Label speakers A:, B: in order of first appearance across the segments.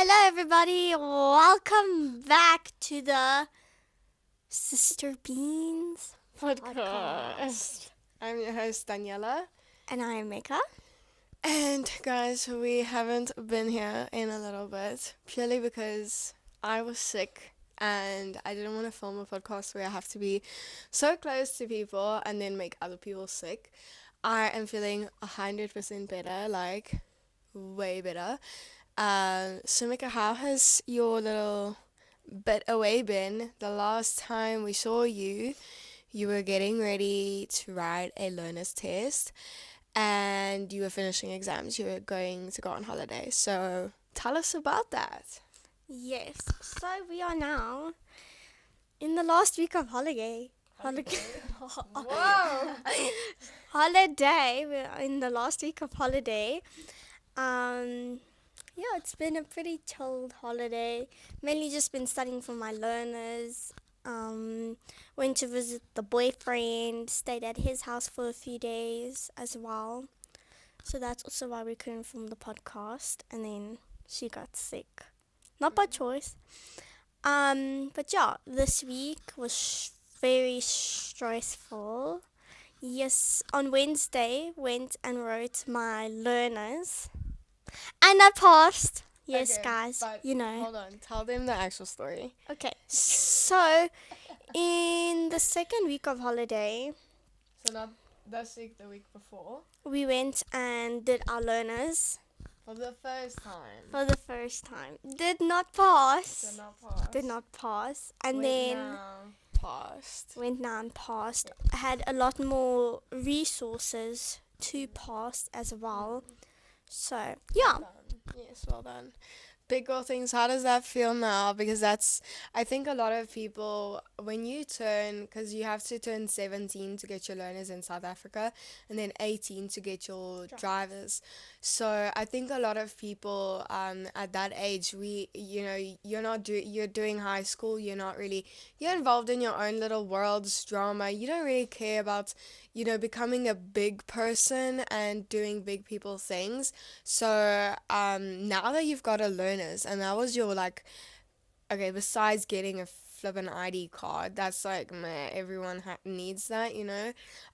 A: Hello, everybody. Welcome back to the Sister Beans
B: Podcast. I'm your host, Daniela.
A: and I am Mika.
B: And guys, we haven't been here in a little bit purely because I was sick and I didn't want to film a podcast where I have to be so close to people and then make other people sick. I am feeling 100% better, like way better. So Mika, how has your little bit away been? The last time we saw you, you were getting ready to write a learner's test and you were finishing exams. You were going to go on holiday. So tell us about that.
A: Yes, so we are now in the last week of holiday.
B: Whoa!
A: Holiday. We're in the last week of holiday. Yeah, it's been a pretty chilled holiday. Mainly just been studying for my learners. Went to visit the boyfriend, stayed at his house for a few days as well. So that's also why we couldn't film the podcast. And then she got sick. Not by choice. But yeah, this week was very stressful. Yes, on Wednesday, went and wrote my learners. And I passed. Yes,
B: Okay,
A: guys,
B: but
A: you know.
B: hold on. Tell them the actual story.
A: Okay, so in the second week of holiday,
B: So not this week, the week before.
A: we went and did our learners
B: For the first time.
A: for the first time. Did not pass.
B: Did not pass.
A: Did not pass. And
B: Went
A: then
B: now, passed.
A: went now and passed. Had a lot more resources to pass as well. So, yeah.
B: Well done. Yes, well done. Big girl things, how does that feel now? Because I think a lot of people, when you turn, because you have to turn 17 to get your learners in South Africa, and then 18 to get your drivers. So I think a lot of people at that age, you're doing high school, you're involved in your own little world's drama. You don't really care about, becoming a big person and doing big people things. So now that you've got a learners and that was your okay, besides getting a flippin' ID card, that's like meh, everyone needs that.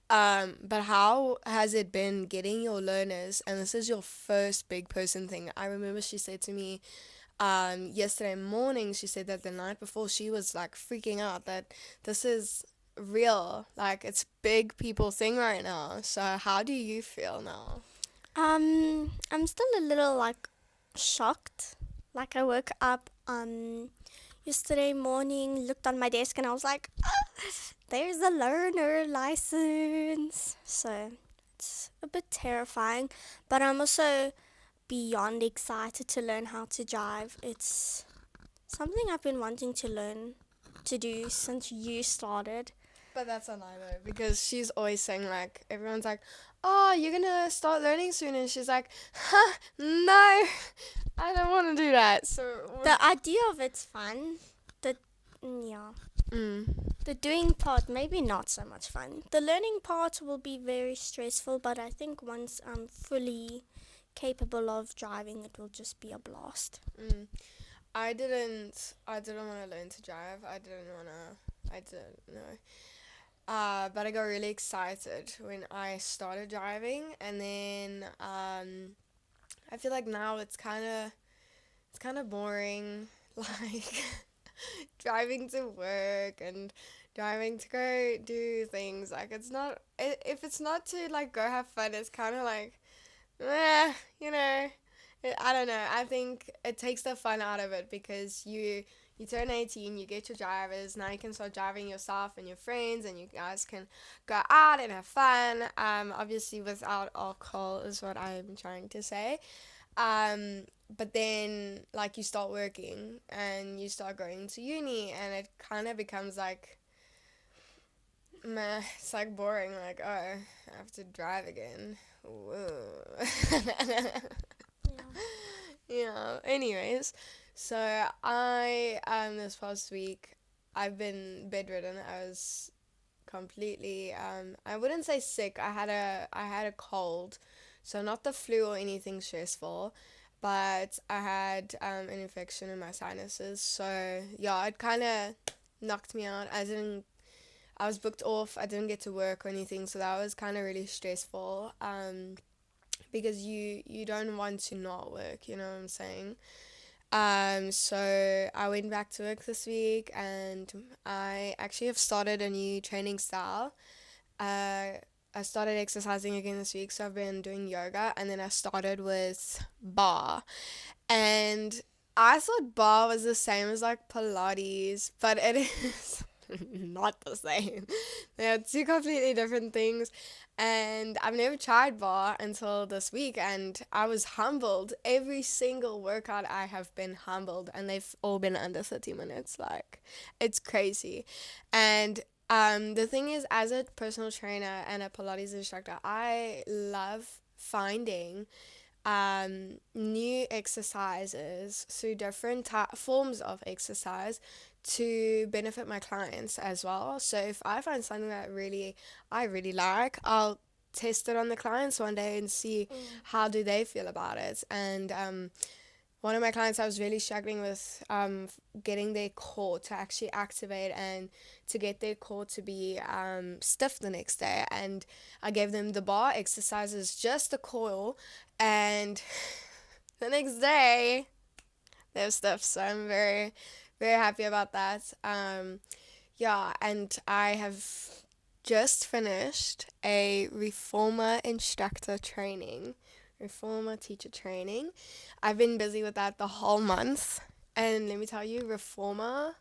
B: But how has it been getting your learners? And this is your first big person thing. I remember she said to me yesterday morning, she said that the night before she was like freaking out that this is real, like it's big people thing right now. So how do you feel now?
A: I'm still a little like shocked. Like I woke up yesterday morning, looked on my desk and I was like, there's a learner license. So it's a bit terrifying, but I'm also beyond excited to learn how to drive. It's something I've been wanting to learn to do since you started.
B: But that's a lie though, because she's always saying like, everyone's like, oh, you're gonna start learning soon, and she's like, huh, no, I don't want to do that. So
A: The idea of it's fun. Yeah.
B: mm,
A: The doing part, maybe not so much fun. The learning part will be very stressful, but I think once I'm fully capable of driving, it will just be a blast.
B: I didn't want to learn to drive. I didn't know. But I got really excited when I started driving, and then I feel like now it's kind of boring, like driving to work and driving to go do things. Like it's not if it's not to like go have fun, it's kind of like, eh, you know. I don't know. I think it takes the fun out of it because you turn 18, you get your drivers, now you can start driving yourself and your friends, and you guys can go out and have fun. Obviously without alcohol is what I'm trying to say. But then like you start working and you start going to uni, and it kind of becomes like meh, it's like boring, like, oh, I have to drive again. Whoa. Yeah, anyways, so I this past week I've been bedridden. I was completely I wouldn't say sick. I had a cold. So not the flu or anything stressful, but I had an infection in my sinuses. So yeah, it kind of knocked me out. I was booked off. I didn't get to work or anything, so that was kind of really stressful. Because you don't want to not work. You know what I'm saying? So I went back to work this week, and I actually have started a new training style. I started exercising again this week, so I've been doing yoga, and then I started with bar. And I thought bar was the same as like Pilates, but it is not the same. They are two completely different things. And I've never tried bar until this week, and I was humbled. Every single workout I have been humbled, and they've all been under 30 minutes. Like, it's crazy. And the thing is, as a personal trainer and a Pilates instructor, I love finding new exercises through different forms of exercise to benefit my clients as well. So if I find something that I really like, I'll test it on the clients one day and see how do they feel about it. And one of my clients, I was really struggling with getting their core to actually activate and to get their core to be stiff the next day. And I gave them the bar exercises, just the core, and the next day they're stiff. So I'm very, very happy about that. Yeah, and I have just finished a reformer instructor training. Reformer teacher training. I've been busy with that the whole month, and let me tell you, reformer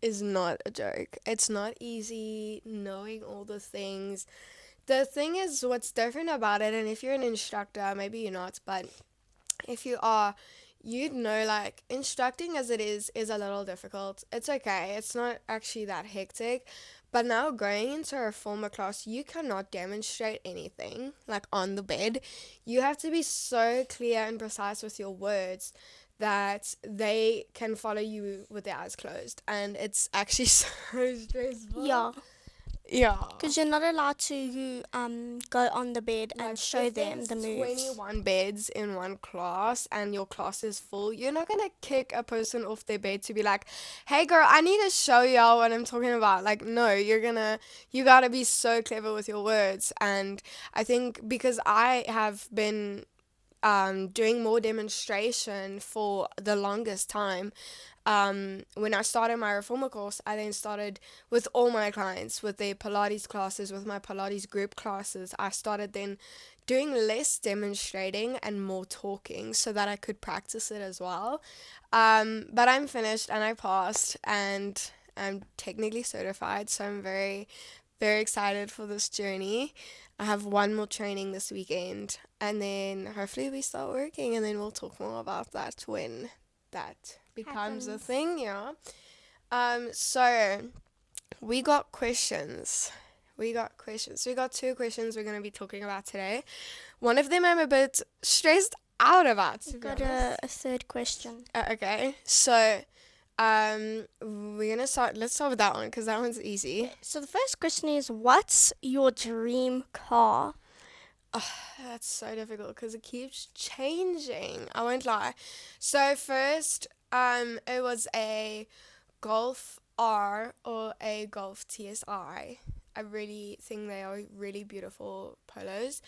B: is not a joke. It's not easy knowing all the things. The thing is, what's different about it, and if you're an instructor, maybe you're not, but if you are, you'd know, like, instructing as it is a little difficult. It's okay, it's not actually that hectic. But now going into a reformer class, you cannot demonstrate anything like on the bed. You have to be so clear and precise with your words that they can follow you with their eyes closed, and it's actually so stressful.
A: Yeah,
B: Yeah.
A: because you're not allowed to go on the bed and
B: Like,
A: show
B: if
A: them
B: there's
A: the moves.
B: 21 beds in one class and your class is full, you're not gonna kick a person off their bed to be like, hey girl, I need to show y'all what I'm talking about. Like, no, you gotta be so clever with your words. And I think because I have been doing more demonstration for the longest time, when I started my reformer course, I then started with all my clients, with their Pilates classes, with my Pilates group classes. I started then doing less demonstrating and more talking so that I could practice it as well. But I'm finished and I passed, and I'm technically certified, so I'm very, very excited for this journey. I have one more training this weekend, and then hopefully we start working, and then we'll talk more about that when that becomes a
A: Happens.
B: thing, yeah. So we got questions. We got questions. We got two questions we're gonna be talking about today. One of them I'm a bit stressed out about, to be
A: Got
B: honest.
A: a third question.
B: Okay, so let's start with that one because that one's easy.
A: So the first question is, what's your dream car?
B: That's so difficult because it keeps changing. I won't lie. So first, it was a Golf R or a Golf TSI. I really think they are really beautiful polos.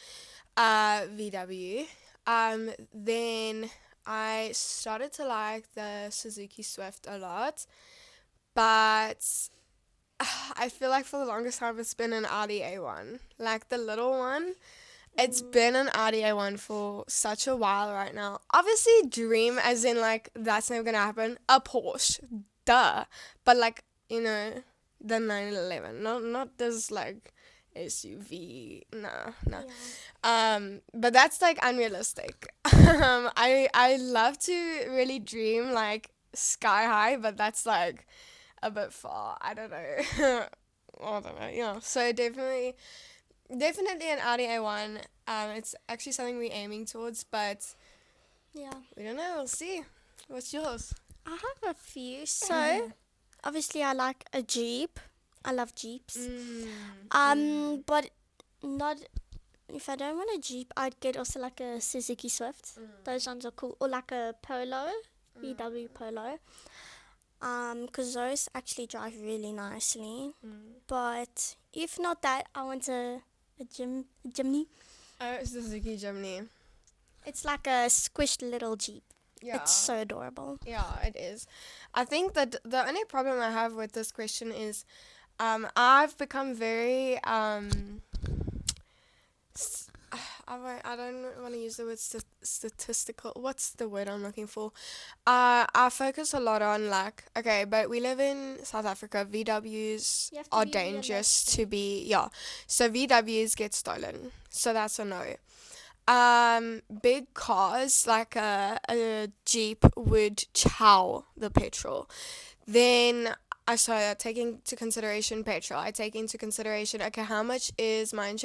B: VW. Then I started to like the Suzuki Swift a lot, but I feel like for the longest time it's been an Audi A1, like the little one. It's been an Audi A1 for such a while right now. Obviously, dream as in like that's never gonna happen. A Porsche, duh. But like, the 911, not this like SUV. No. But that's like unrealistic. I love to really dream like sky high, but that's like a bit far. I don't know. I don't know. Yeah. So definitely an Audi A1. It's actually something we're aiming towards, but
A: Yeah,
B: we don't know. We'll see. What's yours?
A: I have a few. So obviously I like a Jeep. I love Jeeps. But not if I don't want a Jeep, I'd get also like a Suzuki Swift. Those ones are cool. Or like a Polo, VW Polo. Because those actually drive really nicely. But if not that, I want a Jimny.
B: Oh, Suzuki Jimny.
A: It's like a squished little Jeep.
B: Yeah.
A: It's so adorable.
B: Yeah, it is. I think that the only problem I have with this question is I've become very I don't want to use the word statistical. What's the word I'm looking for? I focus a lot on like, okay, but we live in South Africa. VWs
A: You have to
B: are
A: be
B: dangerous to
A: realistic.
B: be, yeah. So VWs get stolen. So that's a no. Big cars like a Jeep would chow the petrol. Then I started taking into consideration petrol. I take into consideration, okay, how much is my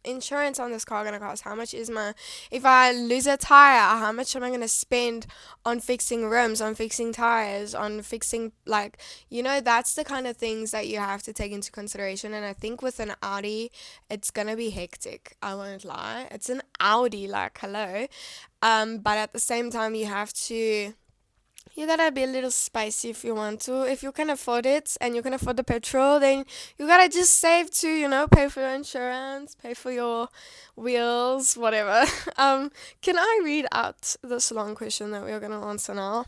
B: insurance on this car gonna cost? How much is my, if I lose a tire, how much am I gonna spend on fixing rims, on fixing tires, on fixing, like, that's the kind of things that you have to take into consideration. And I think with an Audi, it's gonna be hectic. I won't lie. It's an Audi, like, hello. But at the same time, you gotta be a little spicy if you want to. If you can afford it and you can afford the petrol, then you gotta just save to, pay for your insurance, pay for your wheels, whatever. Can I read out this long question that we're gonna answer now?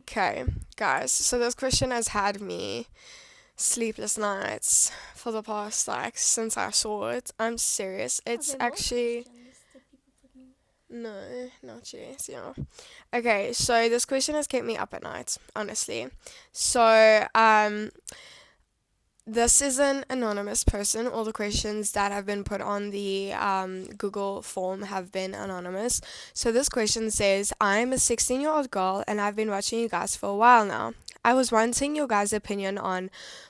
B: Okay, guys. So this question has had me sleepless nights for the past, like, since I saw it. I'm serious. It's actually. No, not yet. Yeah. Okay, so this question has kept me up at night, honestly. So, this is an anonymous person. All the questions that have been put on the Google form have been anonymous. So this question says, I'm a 16-year-old girl and I've been watching you guys for a while now. I was wanting your guys' opinion on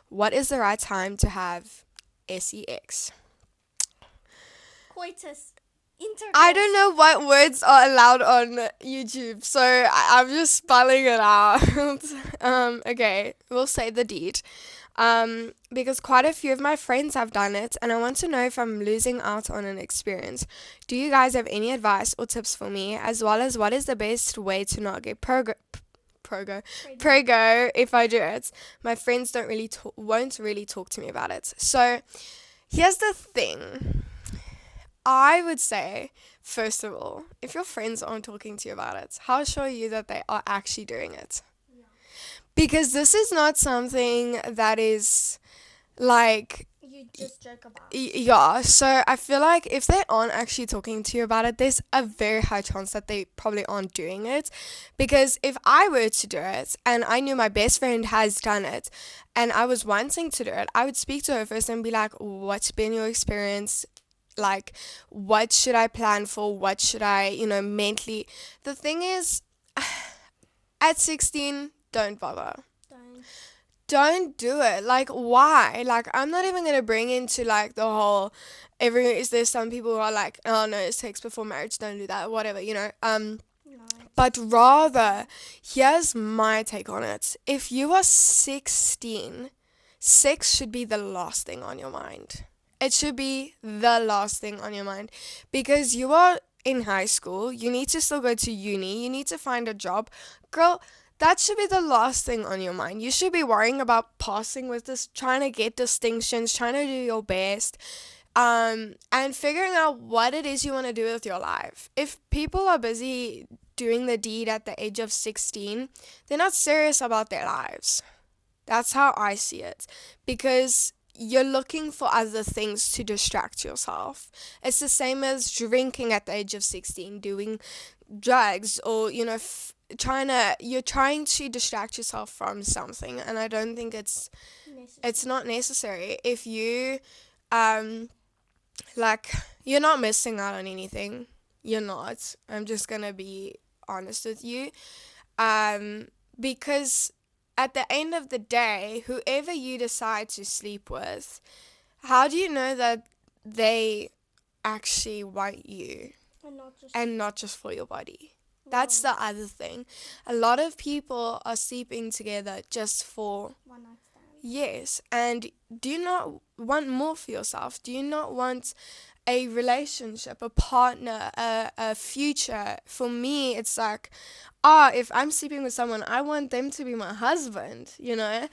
B: what is the right time to have sex.
A: Coitus. Intercourse.
B: I don't know what words are allowed on YouTube, so I'm just spelling it out. Okay, we'll say the deed. Because quite a few of my friends have done it, and I want to know if I'm losing out on an experience. Do you guys have any advice or tips for me, as well as what is the best way to not get prego if I do it? My friends won't really talk to me about it. So here's the thing. I would say, first of all, if your friends aren't talking to you about it, how sure are you that they are actually doing it? Yeah. Because this is not something that is like,
A: you just joke about.
B: Yeah, so I feel like if they aren't actually talking to you about it, there's a very high chance that they probably aren't doing it. Because if I were to do it and I knew my best friend has done it and I was wanting to do it, I would speak to her first and be like, what's been your experience? Like, what should I plan for? What should I, mentally? The thing is, at 16, don't bother. Don't do it. Like, why? Like, I'm not even going to bring into, like, the whole, there's some people who are like, oh, no, it's sex before marriage, don't do that, whatever,
A: No.
B: But rather, here's my take on it. If you are 16, sex should be the last thing on your mind. It should be the last thing on your mind because you are in high school. You need to still go to uni. You need to find a job. Girl, that should be the last thing on your mind. You should be worrying about passing with this, trying to get distinctions, trying to do your best, and figuring out what it is you want to do with your life. If people are busy doing the deed at the age of 16, they're not serious about their lives. That's how I see it. Because you're looking for other things to distract yourself. It's the same as drinking at the age of 16, doing drugs, or you're trying to distract yourself from something, and I don't think it's not necessary. If you you're not missing out on anything. You're not. I'm just gonna be honest with you, because at the end of the day, whoever you decide to sleep with, how do you know that they actually want you and not just for your body? That's the other thing. A lot of people are sleeping together just for
A: one night stand.
B: Yes, and do you not want more for yourself? Do you not want a relationship, a partner, a future. For me, it's like, if I'm sleeping with someone, I want them to be my husband, you know?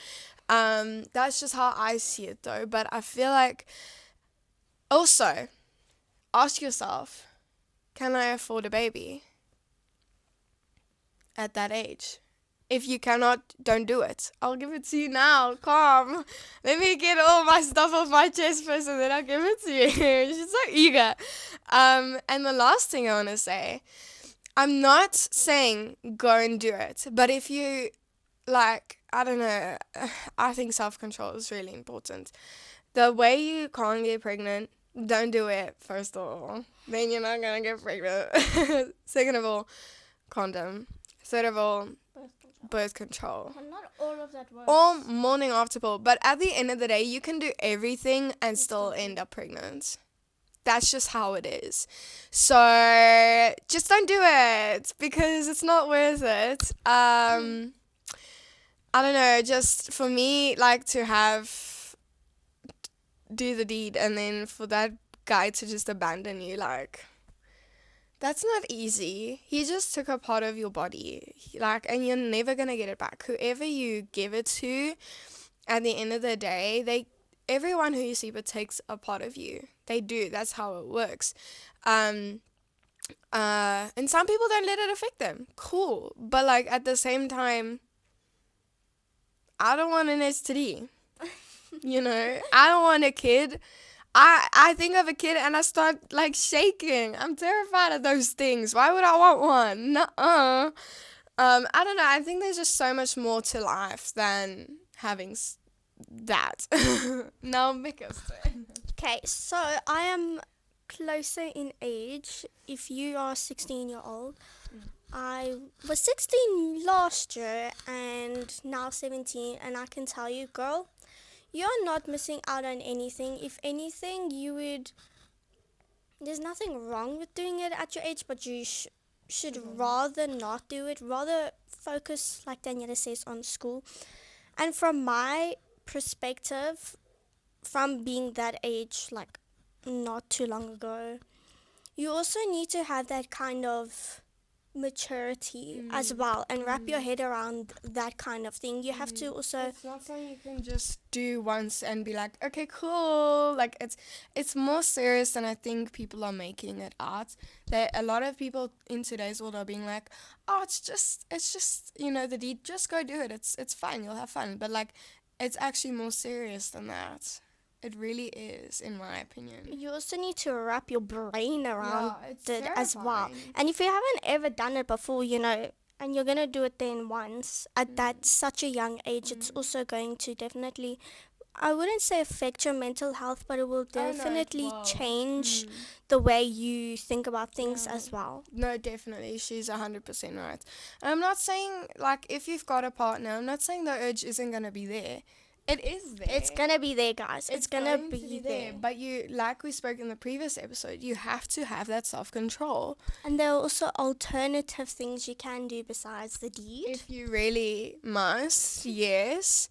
B: That's just how I see it though. But I feel like also ask yourself, can I afford a baby at that age? If you cannot, don't do it. I'll give it to you now. Calm. Let me get all my stuff off my chest first and then I'll give it to you. She's so eager. And the last thing I want to say, I'm not saying go and do it. But if you, like, I don't know, I think self-control is really important. The way you can't get pregnant, don't do it, first of all. Then you're not going to get pregnant. Second of all, condom. Third of all, birth control.
A: Well, not all of that works.
B: Or morning after pill. But at the end of the day, you can do everything and still end up pregnant. That's just how it is. So just don't do it because it's not worth it. I don't know, just for me, like to do the deed and then for that guy to just abandon you, like, that's not easy. He just took a part of your body, like, and you're never gonna get it back. Whoever you give it to, at the end of the day, everyone who you sleep with takes a part of you. They do. That's how it works. And some people don't let it affect them. Cool, but like at the same time, I don't want an STD. You know, I don't want a kid. I think of a kid and I start like shaking. I'm terrified of those things. Why would I want one? Nuh-uh. I don't know. I think there's just so much more to life than having that. Now, Mika's turn.
A: Okay, so I am closer in age. If you are 16-year-old, I was 16 last year and now 17, and I can tell you, girl, you're not missing out on anything. If anything, there's nothing wrong with doing it at your age, but you should rather not do it. Rather focus, like Daniela says, on school. And from my perspective, from being that age, like not too long ago, you also need to have that kind of maturity as well and wrap your head around that kind of thing. You have to also,
B: It's not something you can just do once and be like, okay, cool. Like it's more serious than I think people are making it out. That a lot of people in today's world are being like, oh, it's just the deed. Just go do it. It's fine. You'll have fun. But like, it's actually more serious than that. It really is, in my opinion.
A: you also need to wrap your brain around
B: it's
A: it as well.
B: terrifying.
A: And if you haven't ever done it before, and you're going to do it then once at that such a young age, it's also going to definitely, I wouldn't say affect your mental health, but it will
B: Oh, no, it
A: definitely
B: will.
A: change the way you think about things as well.
B: No, definitely. She's 100% right. And I'm not saying, like, if you've got a partner, I'm not saying the urge isn't going to be there. It is there.
A: It's going to be there, guys. It's going to
B: going
A: be there.
B: But you, like we spoke in the previous episode, you have to have that self-control.
A: And there are also alternative things you can do besides the deed.
B: If you really must, yes.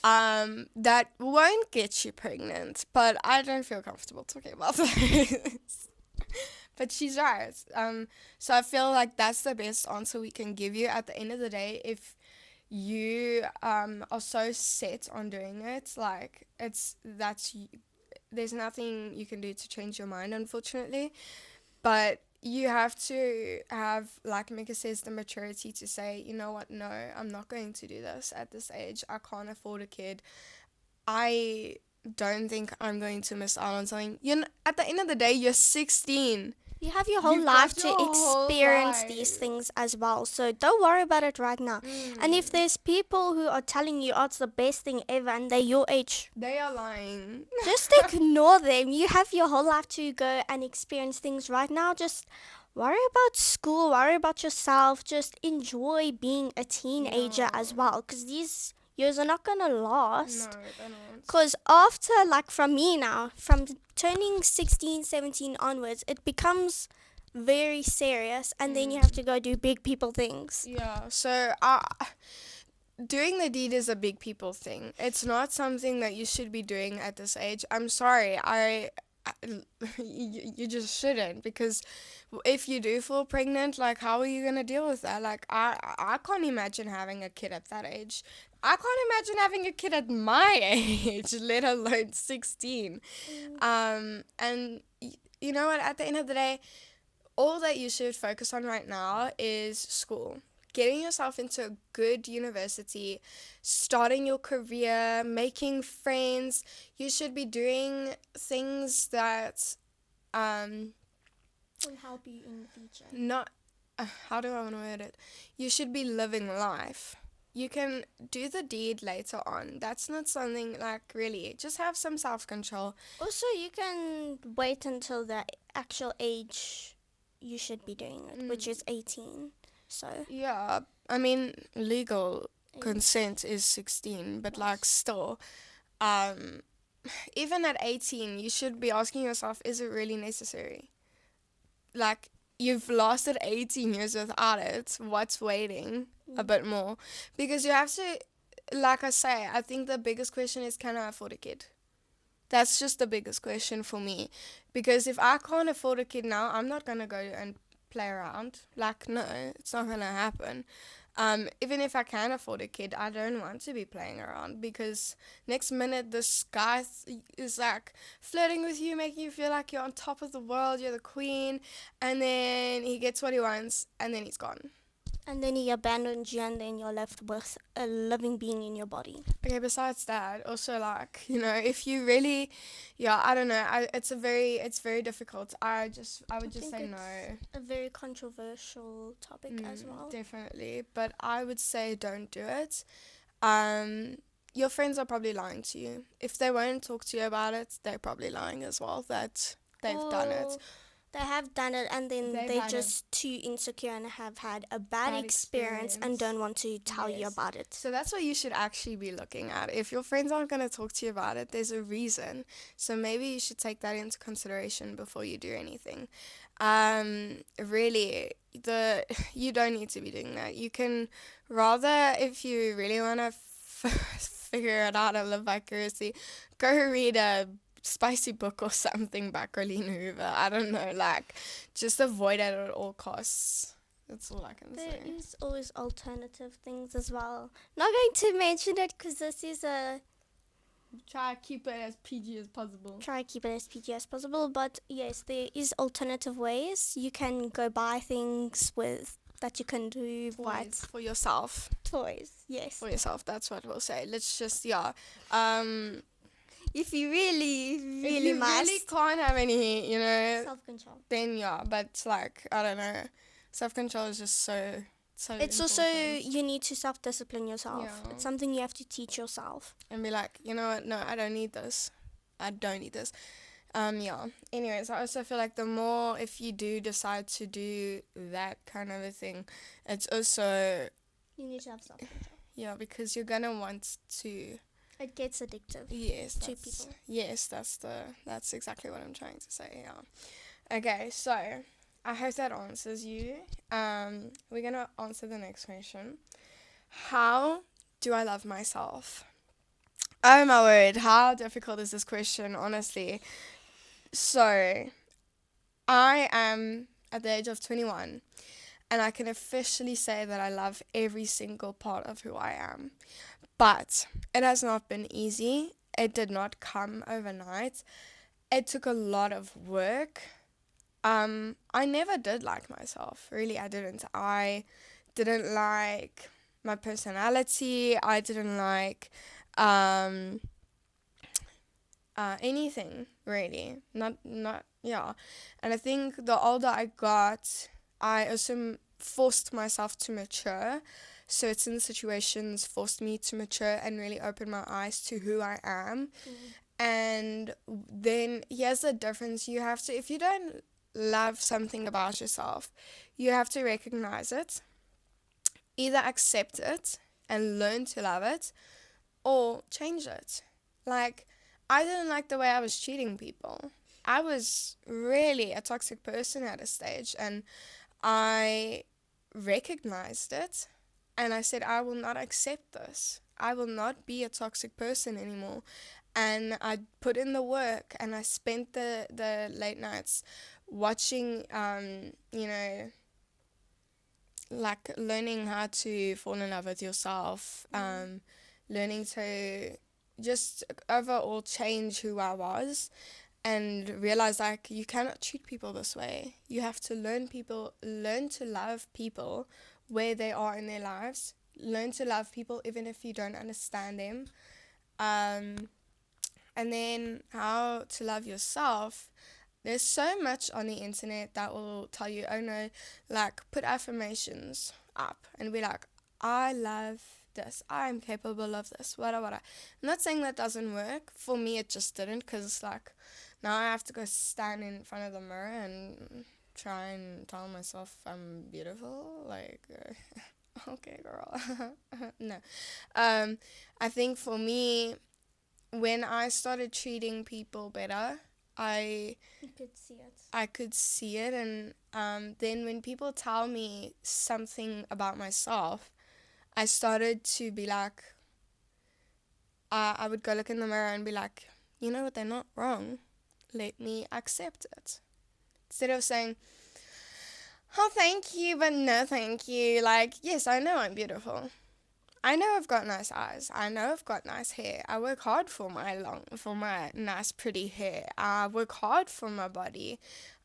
B: That won't get you pregnant, but I don't feel comfortable talking about this. But she's right. So I feel like that's the best answer we can give you at the end of the day. If you are so set on doing it, like there's nothing you can do to change your mind, unfortunately. But you have to have, like Mika says, the maturity to say, you know what, no, I'm not going to do this at this age. I can't afford a kid. I don't think I'm going to miss out on something. At the end of the day, you're 16.
A: You have your whole
B: You've
A: life
B: got
A: to
B: your whole
A: experience
B: life.
A: these things as well. So don't worry about it right now. And if there's people who are telling you, oh, it's the best thing ever, and they're your age,
B: They are lying.
A: just ignore them. You have your whole life to go and experience things right now. Just worry about school, worry about yourself. Just enjoy being a teenager as well, because these years are not going to last.
B: No, they're not.
A: Because after, like from me now, from turning 16, 17 onwards, it becomes very serious, and then you have to go do big people things.
B: Yeah, so doing the deed is a big people thing. It's not something that you should be doing at this age. I'm sorry. I you just shouldn't, because if you do fall pregnant, like, how are you gonna deal with that? Like, I can't imagine having a kid at that age. I can't imagine having a kid at my age, let alone 16. And you know what, at the end of the day, all that you should focus on right now is school. Getting yourself into a good university, starting your career, making friends. You should be doing things that
A: will help you in the future.
B: not, how do I want to word it? You should be living life. You can do the deed later on. That's not something, like, really. Just have some self-control.
A: Also, you can wait until the actual age you should be doing it, which is 18. So
B: Yeah, I mean, legal
A: yeah.
B: consent is 16, but
A: Yes.
B: like, still, even at 18, you should be asking yourself, is it really necessary? Like, you've lasted 18 years without it. What's waiting a bit more? Because you have to, like I say, I think the biggest question is, can I afford a kid? That's just the biggest question for me. Because if I can't afford a kid now, I'm not going to go and play around. Like, no, it's not going to happen. Even if I can afford a kid, I don't want to be playing around, because next minute this guy is like flirting with you, making you feel like you're on top of the world, you're the queen, and then he gets what he wants, and then he's gone.
A: And then he abandons you, and then you're left with a living being in your body.
B: Okay, besides that, also, like, if you really, yeah, I don't know, it's very difficult. I would just say no.
A: A very controversial topic as well.
B: Definitely, but I would say don't do it. Your friends are probably lying to you. If they won't talk to you about it, they're probably lying as well, that they've done it.
A: They have done it, and then they're just too insecure and have had a bad experience and don't want to tell you about it.
B: So that's what you should actually be looking at. If your friends aren't going to talk to you about it, there's a reason. So maybe you should take that into consideration before you do anything. Really, you don't need to be doing that. You can rather, if you really want to figure it out and live vicariously, go read a spicy book or something by Colleen Hoover. I don't know, like, just avoid it at all costs. That's all I can say.
A: There is always alternative things as well. Not going to mention it because this is a...
B: Try to keep it as PG as possible.
A: But yes, there is alternative ways. You can go buy things that you can do.
B: Toys for yourself.
A: Toys, yes.
B: For yourself, that's what we'll say. Let's just, yeah.
A: If you really
B: can't have any,
A: self-control.
B: Then yeah, but like, I don't know. Self-control is just so
A: it's
B: important.
A: also, you need to self-discipline yourself.
B: Yeah.
A: It's something you have to teach yourself.
B: And be like, you know what, no, I don't need this. Yeah. Anyways, I also feel like the more, if you do decide to do that kind of a thing, it's also...
A: You need to have self-control.
B: Yeah, because you're gonna want to...
A: It gets addictive.
B: Yes,
A: to people.
B: Yes, that's exactly what I'm trying to say, yeah. Okay, so I hope that answers you. We're gonna answer the next question. How do I love myself? Oh my word, how difficult is this question, honestly? So, I am at the age of 21, and I can officially say that I love every single part of who I am. But it has not been easy. It did not come overnight. It took a lot of work. I never did like myself. Really, I didn't. I didn't like my personality. I didn't like anything, really. Not, yeah. And I think the older I got, I also forced myself to mature. Certain situations forced me to mature and really open my eyes to who I am. And then here's the difference. You have to, if you don't love something about yourself, you have to recognize it, either accept it and learn to love it, or change it. Like, I didn't like the way I was treating people. I was really a toxic person at a stage, and I recognized it. And I said, I will not accept this. I will not be a toxic person anymore. And I put in the work, and I spent the late nights watching, like learning how to fall in love with yourself, learning to just overall change who I was, and realize like you cannot treat people this way. You have to learn to love people where they are in their lives. Learn to love people even if you don't understand them. And then how to love yourself. There's so much on the internet that will tell you, oh no, like put affirmations up and be like, I love this, I'm capable of this, whatever. I'm not saying that doesn't work. For me, it just didn't, because like now I have to go stand in front of the mirror and try and tell myself I'm beautiful. Like, okay, girl. No. I think for me, when I started treating people better,
A: You could see it.
B: I could see it. And then when people tell me something about myself, I started to be like, I would go look in the mirror and be like, you know what, they're not wrong. Let me accept it. Instead of saying, oh, thank you, but no thank you. Like, yes, I know I'm beautiful. I know I've got nice eyes. I know I've got nice hair. I work hard for my nice pretty hair. I work hard for my body.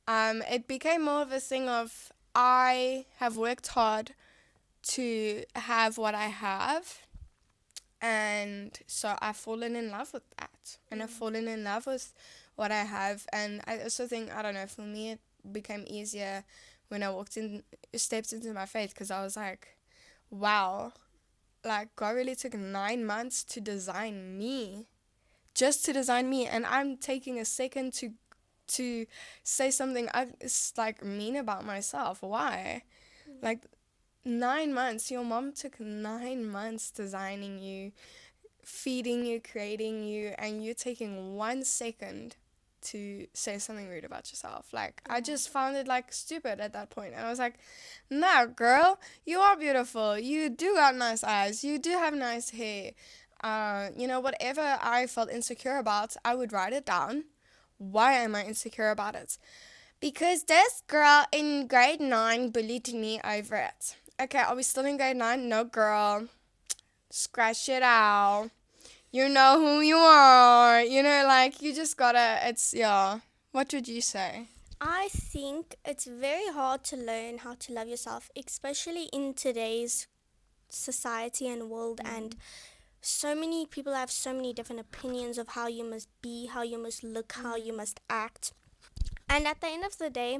B: It became more of a thing of I have worked hard to have what I have, and so I've fallen in love with that, and I've fallen in love with what I have. And I also think, I don't know, for me it became easier when I stepped into my faith, because I was like, wow, like God really took 9 months to design me, just to design me, and I'm taking a second to say something like mean about myself. Why? Like 9 months. Your mom took 9 months designing you, feeding you, creating you, and you're taking 1 second to say something rude about yourself. Like, I just found it like stupid at that point. And I was like, no, girl, you are beautiful. You do have nice eyes. You do have nice hair. Whatever I felt insecure about, I would write it down. Why am I insecure about it? Because this girl in grade 9 bullied me over it. Okay, are we still in grade 9? No, girl. Scratch it out. You know who you are. Like, you just gotta, yeah. What would you say?
A: I think it's very hard to learn how to love yourself, especially in today's society and world. And so many people have so many different opinions of how you must be, how you must look, how you must act. And at the end of the day,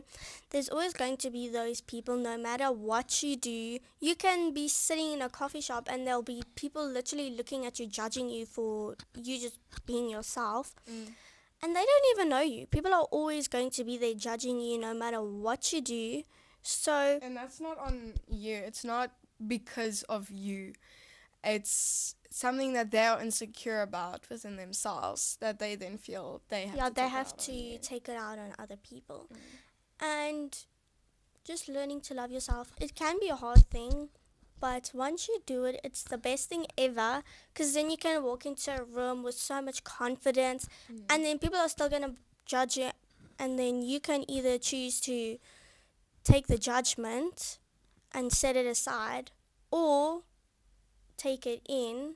A: there's always going to be those people, no matter what you do. You can be sitting in a coffee shop and there'll be people literally looking at you, judging you for you just being yourself. And they don't even know you. People are always going to be there judging you no matter what you do. So,
B: And that's not on you. It's not because of you. It's something that they're insecure about within themselves, that they then feel they have to
A: take it out on other people. And just learning to love yourself, it can be a hard thing, but once you do it, it's the best thing ever, because then you can walk into a room with so much confidence, and then people are still going to judge you, and then you can either choose to take the judgment and set it aside, or take it in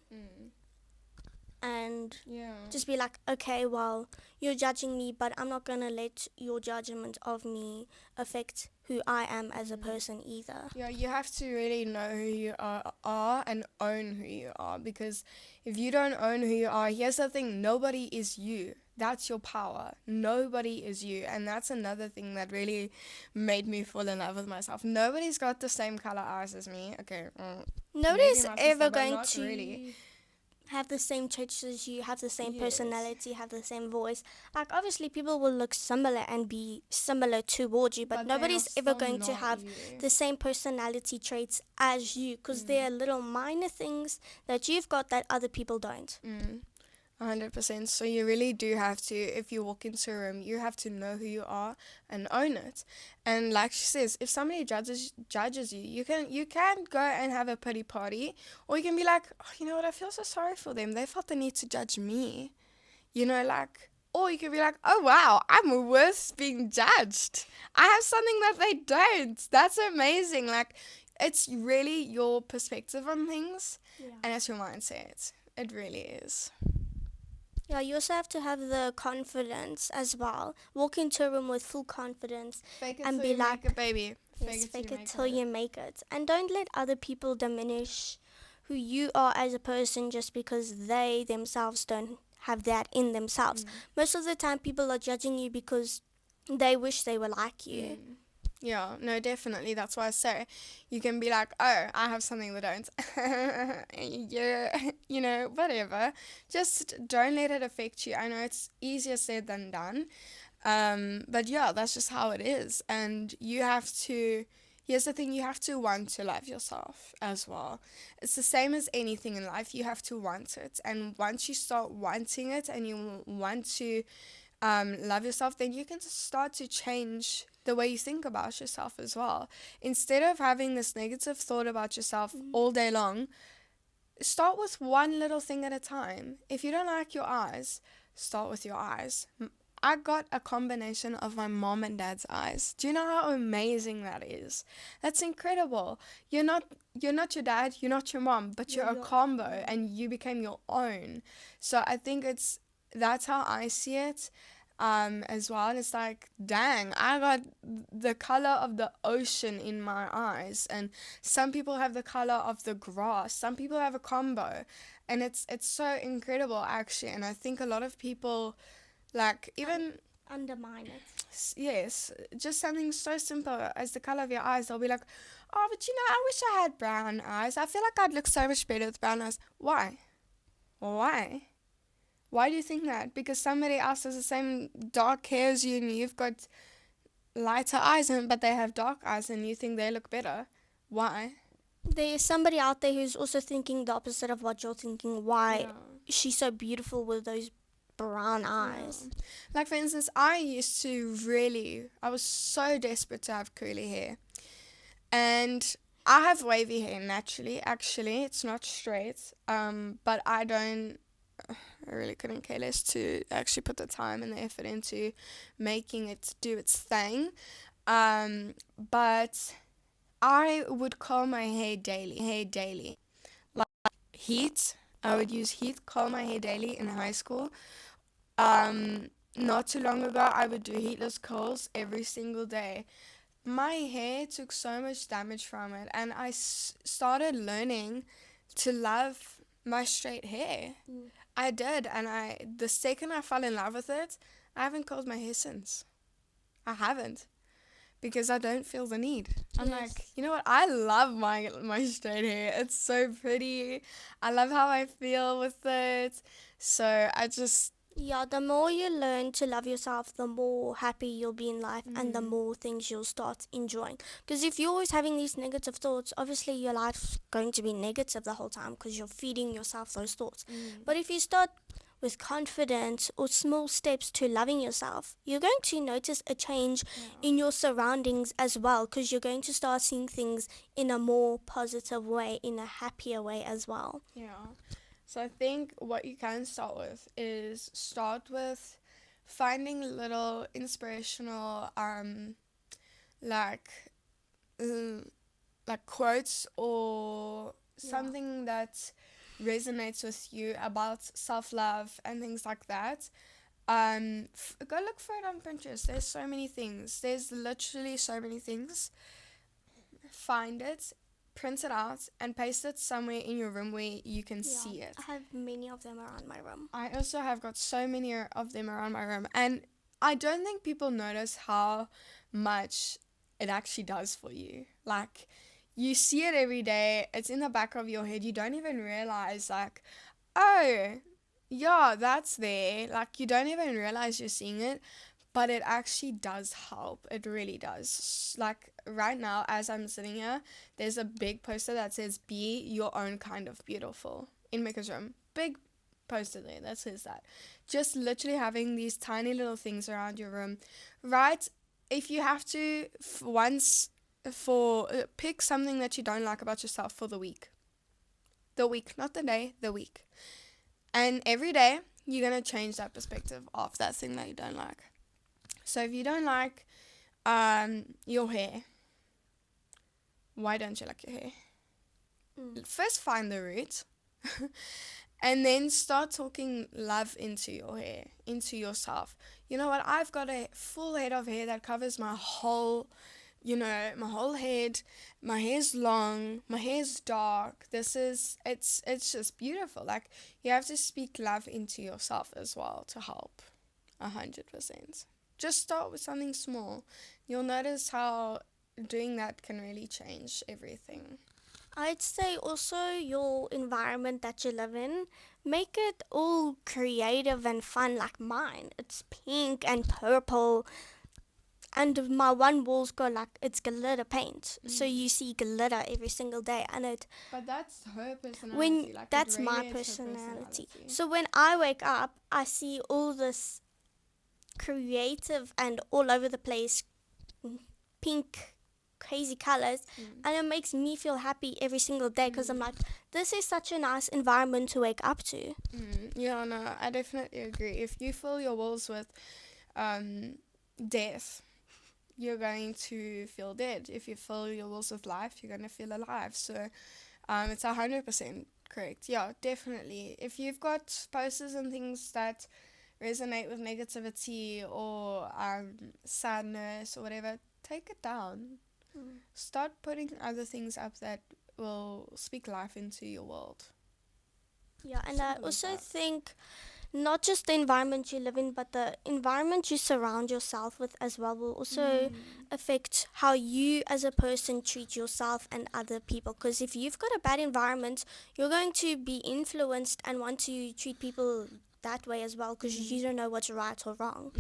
A: and just be like, okay, well, you're judging me, but I'm not going to let your judgment of me affect who I am as a person either.
B: Yeah, you have to really know who you are and own who you are, because if you don't own who you are, here's the thing, nobody is you. That's your power. Nobody is you. And that's another thing that really made me fall in love with myself. Nobody's got the same color eyes as me. Okay.
A: Nobody's ever going to have the same traits as you, have the same personality, have the same voice. Like, obviously, people will look similar and be similar towards you, but nobody's ever going to have the same personality traits as you, because there are little minor things that you've got that other people don't.
B: 100%. So you really do have to, if you walk into a room, you have to know who you are and own it. And like she says, if somebody judges you, you can go and have a pity party, or you can be like, oh, you know what, I feel so sorry for them. They felt the need to judge me. Like, or you can be like, oh wow, I'm worth being judged. I have something that they don't. That's amazing. Like, it's really your perspective on things,
A: Yeah.
B: and it's your mindset. It really is.
A: Yeah, you also have to have the confidence as well. Walk into a room with full confidence
B: Fake it
A: and
B: till
A: be
B: you
A: like,
B: make it, baby.
A: yes,
B: Till
A: fake
B: you
A: it
B: make
A: till
B: it.
A: you make it. And don't let other people diminish who you are as a person just because they themselves don't have that in themselves. Most of the time, people are judging you because they wish they were like you.
B: Yeah, no, definitely. That's why I say you can be like, oh, I have something they don't. Yeah, whatever. Just don't let it affect you. I know it's easier said than done. But yeah, that's just how it is. And you have to, here's the thing, you have to want to love yourself as well. It's the same as anything in life. You have to want it. And once you start wanting it and you want to love yourself, then you can start to change the way you think about yourself as well. Instead of having this negative thought about yourself all day long, start with one little thing at a time. If you don't like your eyes, start with your eyes. I got a combination of my mom and dad's eyes. Do you know how amazing that is? That's incredible. You're not your dad, you're not your mom, but you're a combo and you became your own. So I think that's how I see it. As well. And it's like, dang, I got the color of the ocean in my eyes, and some people have the color of the grass. Some people have a combo, and it's so incredible actually. And I think a lot of people, like, even
A: Undermine it.
B: yes, just something so simple as the color of your eyes. They'll be like, oh, but I wish I had brown eyes. I feel like I'd look so much better with brown eyes. Why? Why? Why do you think that? Because somebody else has the same dark hair as you and you've got lighter eyes, but they have dark eyes and you think they look better. Why?
A: There's somebody out there who's also thinking the opposite of what you're thinking. Why
B: Yeah.
A: she's so beautiful with those brown eyes.
B: Yeah. Like, for instance, I was so desperate to have curly hair. And I have wavy hair naturally, actually. It's not straight. But I really couldn't care less to actually put the time and the effort into making it do its thing. But I would curl my hair daily. Like heat, I would use heat, curl my hair daily in high school. Not too long ago, I would do heatless curls every single day. My hair took so much damage from it, and I started learning to love my straight hair. I did, and the second I fell in love with it, I haven't curled my hair since. I haven't, because I don't feel the need. I'm
A: Yes.
B: like, you know what? I love my straight hair. It's so pretty. I love how I feel with it. So I just
A: Yeah, the more you learn to love yourself, the more happy you'll be in life and the more things you'll start enjoying. Because if you're always having these negative thoughts, obviously your life's going to be negative the whole time because you're feeding yourself those thoughts. But if you start with confidence or small steps to loving yourself, you're going to notice a change in your surroundings as well because you're going to start seeing things in a more positive way, in a happier way as well.
B: Yeah. So I think what you can start with is start with finding little inspirational like uh, like quotes or something that resonates with you about self-love and things like that. Go look for it on Pinterest. There's so many things. There's literally so many things. Find it, print it out, and paste it somewhere in your room where you can see it.
A: I have many of them around my room.
B: I also have got so many of them around my room, and I don't think people notice how much it actually does for you. Like, you see it every day, it's in the back of your head, you don't even realize, like, oh, yeah, that's there. Like, you don't even realize you're seeing it, but it actually does help. It really does. Like, right now, as I'm sitting here, there's a big poster that says, be your own kind of beautiful in Mika's room. Big posted there. That says that. Just literally having these tiny little things around your room. Right? If you have to, pick something that you don't like about yourself for the week. The week, not the day, the week. And every day, you're going to change that perspective of that thing that you don't like. So if you don't like your hair, why don't you like your hair? First find the root. And then start talking love into your hair, into yourself. You know what? I've got a full head of hair that covers my whole, my whole head. My hair's long. My hair's dark. It's just beautiful. Like, you have to speak love into yourself as well to help. 100%. Just start with something small. You'll notice how doing that can really change everything.
A: I'd say also your environment that you live in, make it all creative and fun like mine. It's pink and purple, and my one wall's got like it's glitter paint, so you see glitter every single day, and it
B: But that's her personality.
A: when
B: Like, it
A: that's my
B: radiates her
A: personality.
B: personality.
A: So when I wake up, I see all this creative and all over the place pink crazy colors, and it makes me feel happy every single day because I'm like, this is such a nice environment to wake up to.
B: Yeah, no, I definitely agree. If you fill your walls with death, you're going to feel dead. If you fill your walls with life, you're going to feel alive. So it's 100% correct. Yeah, definitely. If you've got posters and things that resonate with negativity or sadness or whatever, take it down. Start putting other things up that will speak life into your world.
A: Yeah, and
B: Simple
A: I
B: as
A: also
B: that.
A: think not just the environment you live in, but the environment you surround yourself with as well will also affect how you as a person treat yourself and other people. Because if you've got a bad environment, you're going to be influenced and want to treat people that way as well because you don't know what's right or wrong.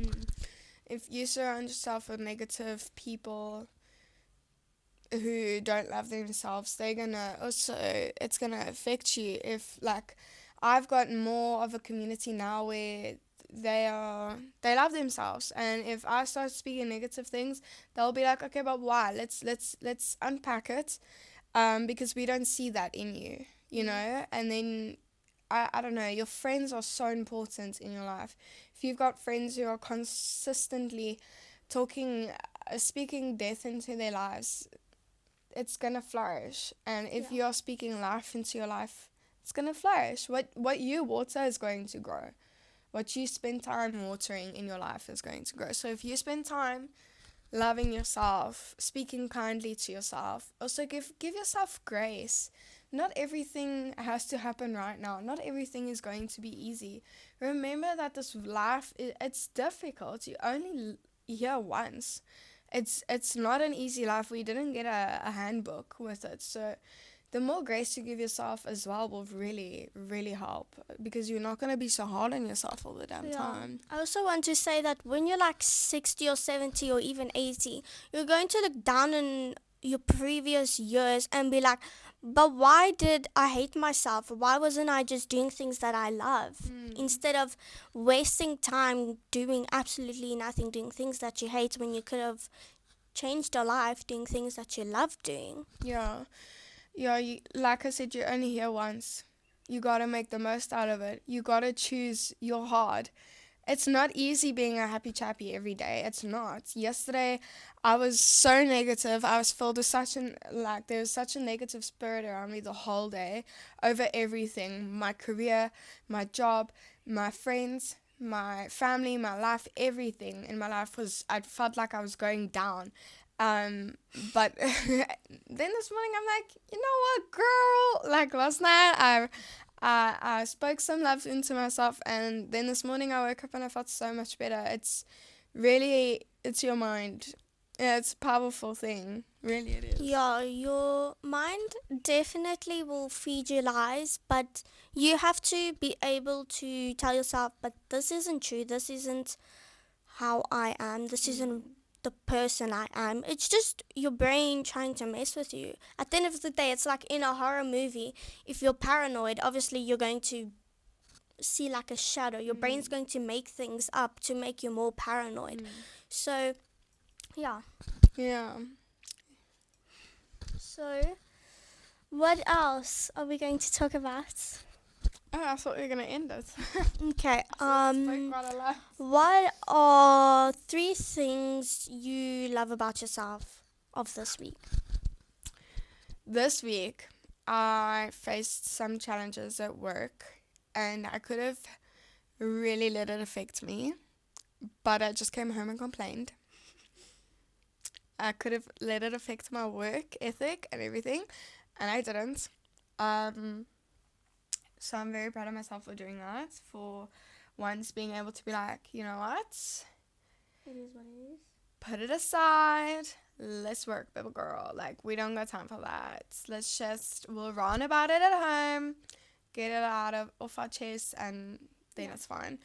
B: If you surround yourself with negative people who don't love themselves, it's gonna affect you. If, like, I've got more of a community now where they love themselves, and if I start speaking negative things, they'll be like, okay, but why? Let's unpack it, because we don't see that in you, and then I don't know, your friends are so important in your life. If you've got friends who are consistently speaking death into their lives, it's gonna flourish. And if you're speaking life into your life, it's gonna flourish. What you water is going to grow. What you spend time watering in your life is going to grow. So if you spend time loving yourself, speaking kindly to yourself, also give yourself grace. Not everything has to happen right now. Not everything is going to be easy. Remember that this life, it's difficult. You only here once. It's not an easy life. We didn't get a handbook with it. So the more grace you give yourself as well will really, really help, because you're not going to be so hard on yourself all the damn time.
A: I also want to say that when you're like 60 or 70 or even 80, you're going to look down on your previous years and be like, but why did I hate myself? Why wasn't I just doing things that I love instead of wasting time doing absolutely nothing, doing things that you hate when you could have changed your life doing things that you love doing?
B: Yeah. Like I said, you're only here once. You gotta make the most out of it. You gotta choose your heart. It's not easy being a happy chappy every day. It's not. Yesterday, I was so negative. I was filled with there was such a negative spirit around me the whole day over everything. My career, my job, my friends, my family, my life, everything in my life I felt like I was going down. But then this morning I'm like, you know what, girl? Like, last night I spoke some love into myself, and then this morning I woke up and I felt so much better. It's your mind. Yeah, it's a powerful thing. Really, it is.
A: Yeah, your mind definitely will feed you lies, but you have to be able to tell yourself, but this isn't true. This isn't how I am. This isn't the person I am. It's just your brain trying to mess with you. At the end of the day, it's like in a horror movie. If you're paranoid, obviously you're going to see like a shadow. Your brain's going to make things up to make you more paranoid. So, yeah.
B: Yeah.
A: So, what else are we going to talk about?
B: Oh, I thought we were gonna end it.
A: Okay.
B: Spoke quite a lot.
A: What are 3 things you love about yourself of this week?
B: This week, I faced some challenges at work, and I could have really let it affect me, but I just came home and complained. I could have let it affect my work ethic and everything, and I didn't. So I'm very proud of myself for doing that, for once being able to be like, you know what?
A: It is what it is.
B: Put it aside. Let's work, baby girl. Like, we don't got time for that. We'll run about it at home, get it off our chest, and then it's fine.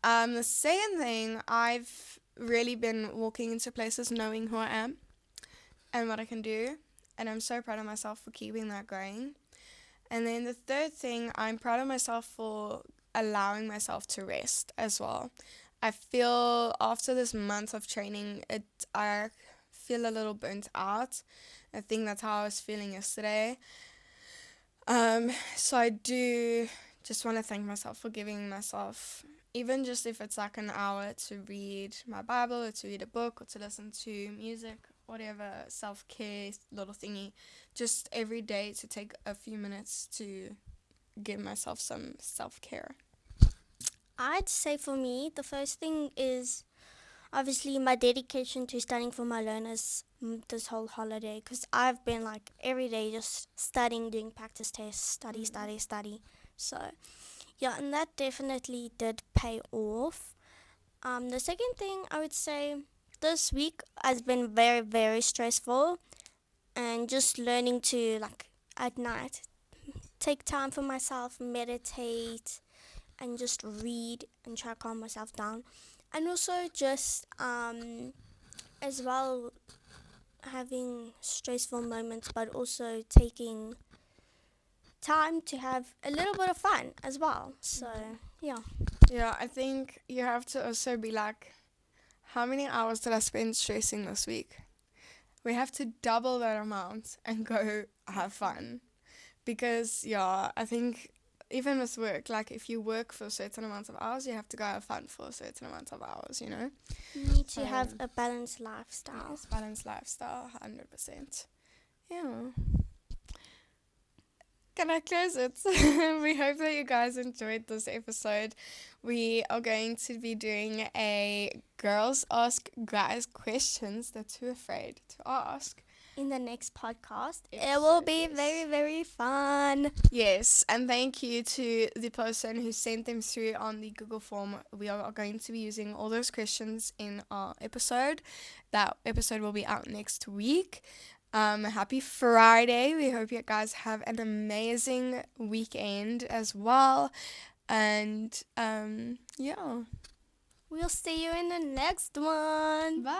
B: The second thing, I've really been walking into places knowing who I am and what I can do, and I'm so proud of myself for keeping that going. And then the third thing, I'm proud of myself for allowing myself to rest as well. I feel after this month of training, I feel a little burnt out. I think that's how I was feeling yesterday. So I do just want to thank myself for giving myself, even just if it's like an hour, to read my Bible or to read a book or to listen to music, whatever, self-care little thingy, just every day to take a few minutes to give myself some self-care.
A: I'd say for me, the first thing is obviously my dedication to studying for my learners this whole holiday, because I've been like every day just studying, doing practice tests, study. So, yeah, and that definitely did pay off. The second thing I would say this week has been very, very stressful, and just learning to, like, at night, take time for myself, meditate, and just read and try to calm myself down. And also just as well having stressful moments, but also taking time to have a little bit of fun as well. So yeah.
B: Yeah, I think you have to also be like, how many hours did I spend stressing this week? We have to double that amount and go have fun. Because, yeah, I think even with work, like if you work for a certain amount of hours, you have to go have fun for a certain amount of hours, you know?
A: You need to have a balanced lifestyle.
B: Yes, balanced lifestyle, 100%. Yeah. Can I close it? We hope that you guys enjoyed this episode. We are going to be doing a girls ask guys questions they're too afraid to ask
A: in the next podcast.
B: Yes,
A: It will be
B: yes.
A: very, very fun.
B: Yes, and thank you to the person who sent them through on the Google form. We are going to be using all those questions in our episode. That episode will be out next week. Happy Friday. We hope you guys have an amazing weekend as well. And yeah.
A: We'll see you in the next one.
B: Bye.